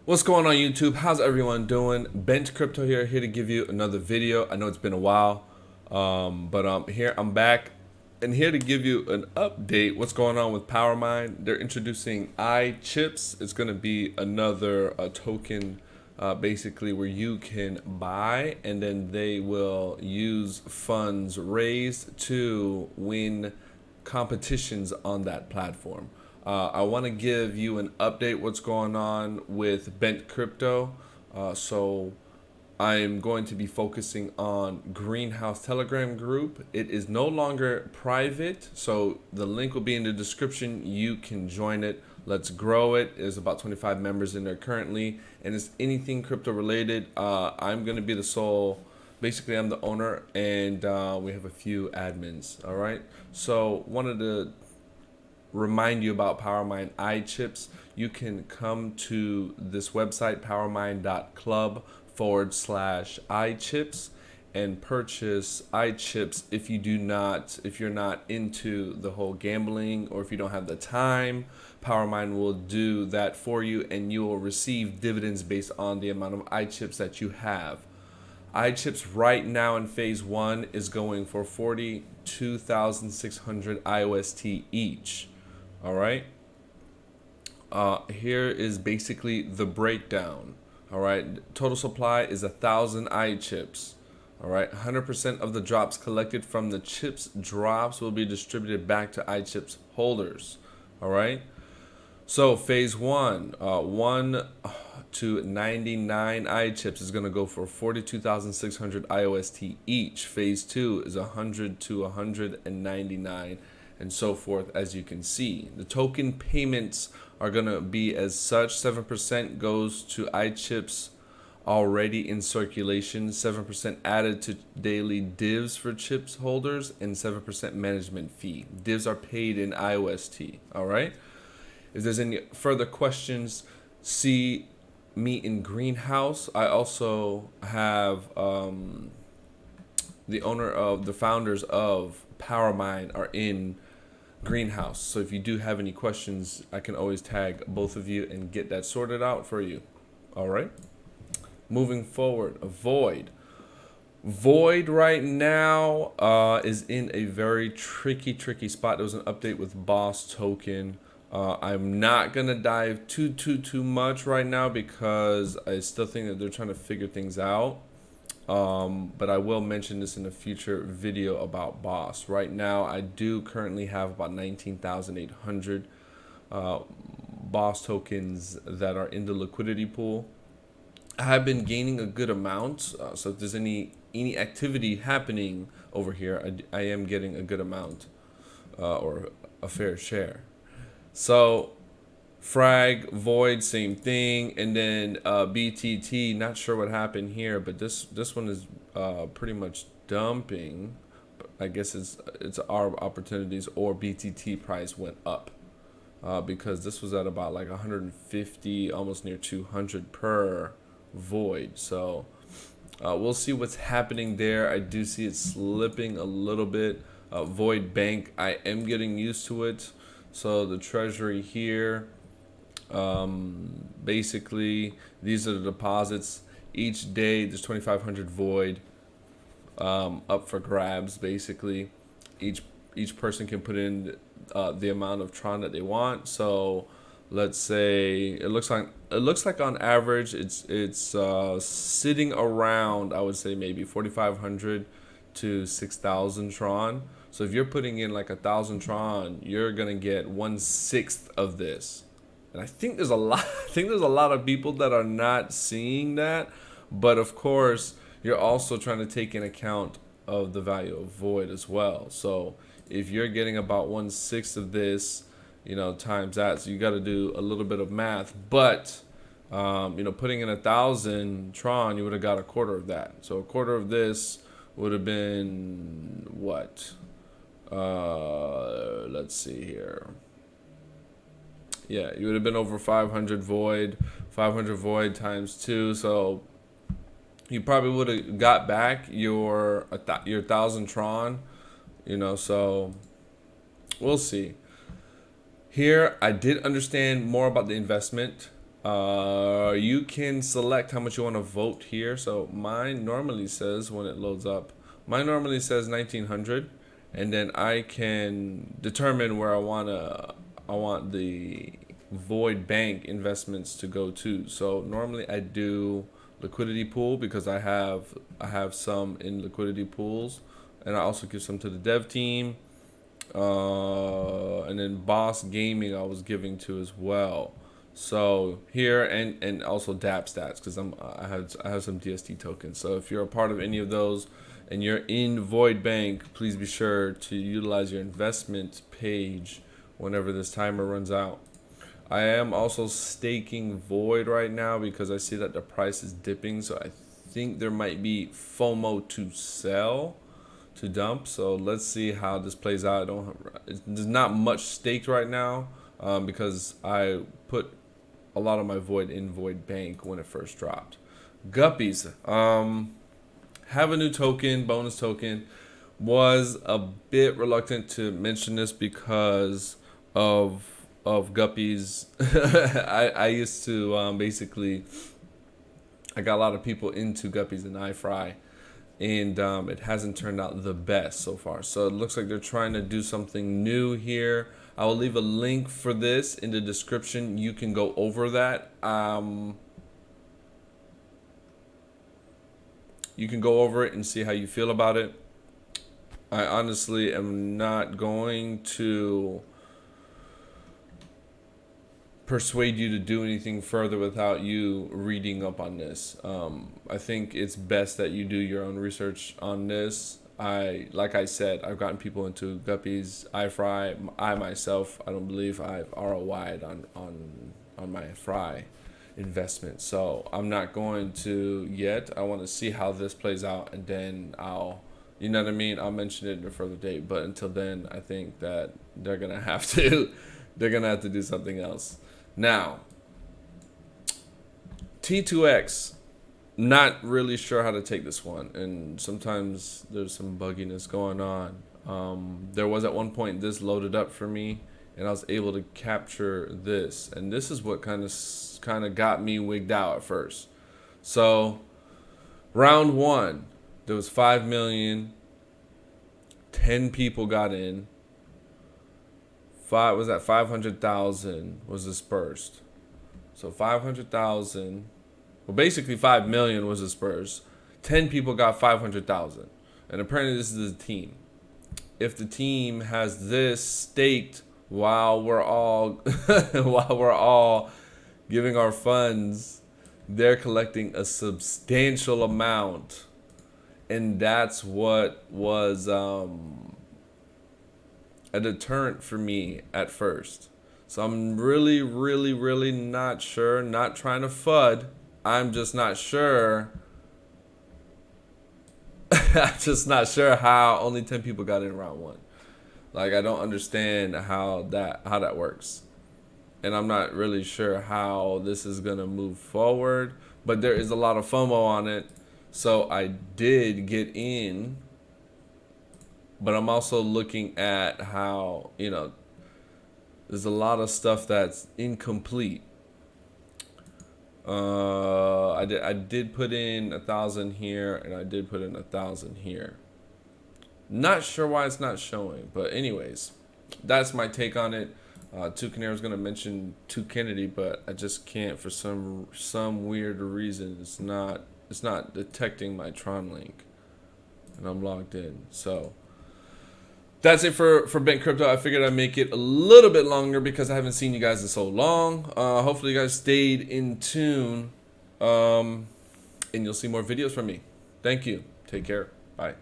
What's going on YouTube? How's everyone doing? Bent Crypto here to give you another video. I know it's been a while, but here I'm back and here to give you an update. What's going on with Powermine? They're introducing IChips. It's going to be another token, basically where you can buy and then they will use funds raised to win competitions on that platform. I want to give you an update what's going on with Bent Crypto. So I'm going to be focusing on Greenhouse Telegram group. It is no longer private, so the link will be in the description. You can join it. Let's grow it. There's about 25 members in there currently, and it's anything crypto related. I'm going to be the sole. Basically, I'm the owner, and we have a few admins. All right. So wanted to remind you about Powermine IChips. You can come to this website, powermine.club/IChips, and purchase IChips if you're not into the whole gambling, or if you don't have the time. Powermine will do that for you, and you will receive dividends based on the amount of IChips that you have. IChips right now in phase 1 is going for 42,600 IOST each. All right. Here is basically the breakdown. All right. Total supply is 1,000 IChips. All right. 100% of the drops collected from the chips drops will be distributed back to IChips holders. All right. So phase 1, 1 to 99 IChips is going to go for 42,600 IOST each. Phase 2 is 100 to 199. And so forth, as you can see. The token payments are going to be as such. 7% goes to IChips already in circulation, 7% added to daily divs for chips holders, and 7% management fee. Divs are paid in IOST. All right. If there's any further questions, see me in Greenhouse. I also have the founders of Powermine are in Greenhouse. So if you do have any questions, I can always tag both of you and get that sorted out for you. All right. Moving forward, Void right now is in a very tricky spot. There was an update with Boss token. I'm not gonna dive too much right now because I still think that they're trying to figure things out. But I will mention this in a future video about Boss. Right now, I do currently have about 19,800 Boss tokens that are in the liquidity pool. I have been gaining a good amount, so if there's any activity happening over here, I am getting a good amount or a fair share. So Frag, Void, same thing, and then BTT. Not sure what happened here, but this one is pretty much dumping. I guess it's our opportunities, or BTT price went up because this was at about like 150, almost near 200 per Void. So we'll see what's happening there. I do see it slipping a little bit. Void Bank, I am getting used to it. So the treasury here. Basically these are the deposits each day. There's 2,500 Void up for grabs. Basically each person can put in the amount of Tron that they want. So let's say it looks like on average it's sitting around, I would say, maybe 4,500 to 6,000 Tron. So if you're putting in like 1,000 Tron, you're gonna get 1/6 of this. And I think there's a lot. I think there's a lot of people that are not seeing that. But of course, you're also trying to take in account of the value of Void as well. So if you're getting about 1/6 of this, times that, so you got to do a little bit of math. But putting in 1,000 Tron, you would have got a quarter of that. So a quarter of this would have been what? Let's see here. Yeah, you would have been over 500 Void. 500 Void times 2, so you probably would have got back your 1,000 Tron. So we'll see. Here, I did understand more about the investment. You can select how much you want to vote here. So mine normally says, when it loads up, mine normally says 1900, and then I can determine where I want the void bank investments to go to. So normally I do liquidity pool because I have some in liquidity pools, and I also give some to the dev team. And then Boss Gaming I was giving to as well. So here, and also DApps stats, because I have some DST tokens. So if you're a part of any of those and you're in Void Bank, please be sure to utilize your investment page whenever this timer runs out. I am also staking Void right now because I see that the price is dipping. So I think there might be FOMO to sell, to dump. So let's see how this plays out. There's not much staked right now because I put a lot of my Void in Void Bank when it first dropped. Guppies have a new token, bonus token. Was a bit reluctant to mention this because of Guppies. I used to basically, I got a lot of people into Guppies and iFry, and it hasn't turned out the best so far. So it looks like they're trying to do something new here. I will leave a link for this in the description. You can go over that. You can go over it and see how you feel about it. I honestly am not going to persuade you to do anything further without you reading up on this. I think it's best that you do your own research on this. Like I said, I've gotten people into Guppies, iFry. I myself, I don't believe I've ROI'd on my Fry investment. So I'm not going to yet. I want to see how this plays out, and then I'll, you know what I mean? I'll mention it at a further date. But until then, I think that they're gonna have to do something else. Now, T2X, not really sure how to take this one, and sometimes there's some bugginess going on. There was at one point this loaded up for me, and I was able to capture this, and this is what kind of got me wigged out at first. So, round one, there was 5 million, 10 people got in. 500,000 was dispersed. So 500,000, well, basically 5 million was dispersed. 10 people got 500,000, and apparently this is the team. If the team has this staked while we're all giving our funds, they're collecting a substantial amount, and that's what was a deterrent for me at first. So I'm really not sure, not trying to FUD. I'm just not sure. I'm just not sure how only 10 people got in round one. Like, I don't understand how that works. And I'm not really sure how this is gonna move forward. But there is a lot of FOMO on it. So I did get in. But I'm also looking at how, there's a lot of stuff that's incomplete. I did put in 1,000 here, and I did put in 1,000 here. Not sure why it's not showing, but anyways, that's my take on it. Toucaneer was gonna mention Toucanity, but I just can't for some weird reason. It's not detecting my Tron link, and I'm logged in. So that's it for Bent Crypto. I figured I'd make it a little bit longer because I haven't seen you guys in so long. Hopefully you guys stayed in tune, and you'll see more videos from me. Thank you. Take care. Bye.